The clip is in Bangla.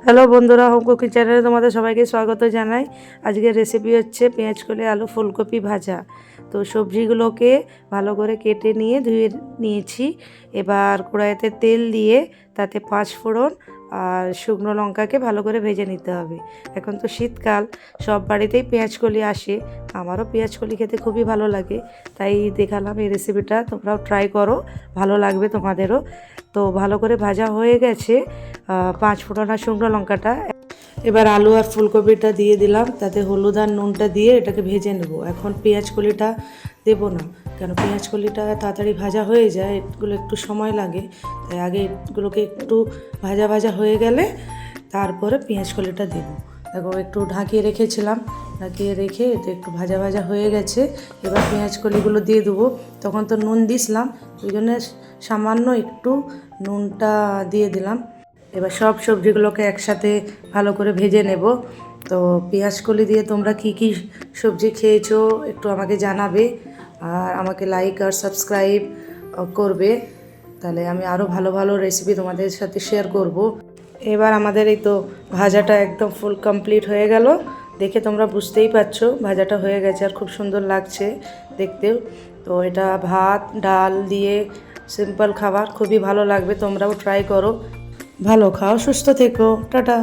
হ্যালো বন্ধুরা, হোম কুকিং চ্যানেলে তোমাদের সবাইকে স্বাগত জানাই। আজকের রেসিপি হচ্ছে পেঁয়াজ কলি আলু ফুলকপি ভাজা। তো সবজিগুলোকে ভালো করে কেটে নিয়ে ধুয়ে নিয়েছি। এবার কড়াইতে তেল দিয়ে তাতে 5 ফোড়ন আর শুকনো লঙ্কাকে ভালো করে ভেজে নিতে হবে। এখন তো শীতকাল, সব বাড়িতেই পেঁয়াজ কলি আসে। আমারও পেঁয়াজ কলি খেতে খুবই ভালো লাগে, তাই দেখালাম এই রেসিপিটা। তোমরাও ট্রাই করো, ভালো লাগবে তোমাদেরও। তো ভালো করে ভাজা হয়ে গেছে 5 ফোড়ন আর শুকনো লঙ্কাটা। এবার আলু আর ফুলকপিটা দিয়ে দিলাম, তাতে হলুদ আর নুনটা দিয়ে এটাকে ভেজে নেব। এখন পেঁয়াজ কলিটা দেবো না, কেন পেঁয়াজ কলিটা তাড়াতাড়ি ভাজা হয়ে যায়, এগুলো একটু সময় লাগে। তাই আগে এগুলোকে একটু ভাজা ভাজা হয়ে গেলে তারপরে পেঁয়াজ কলিটা দেবো। দেখো একটু ঢাকিয়ে রেখেছিলাম, ঢাকিয়ে রেখে এটা একটু ভাজা ভাজা হয়ে গেছে। এবার পেঁয়াজ কলিগুলো দিয়ে দেবো। তখন তো নুন দিয়েছিলাম, ওই জন্য সামান্য একটু নুনটা দিয়ে দিলাম। এবার সব সবজিগুলোকে একসাথে ভালো করে ভেজে নেব। তো পেঁয়াজ কলি দিয়ে তোমরা কি কি সবজি খেয়েছো একটু আমাকে জানাবে, আর আমাকে লাইক আর সাবস্ক্রাইব করবে, তাহলে আমি আরও ভালো ভালো রেসিপি তোমাদের সাথে শেয়ার করব। এবার আমাদের এই তো ভাজাটা একদম ফুল কমপ্লিট হয়ে গেল। দেখে তোমরা বুঝতেই পারছো ভাজাটা হয়ে গেছে, আর খুব সুন্দর লাগছে দেখতেও। তো এটা ভাত ডাল দিয়ে সিম্পল খাবার, খুবই ভালো লাগবে। তোমরাও ট্রাই করো। ভালো খাও, সুস্থ থেকো, টাটা।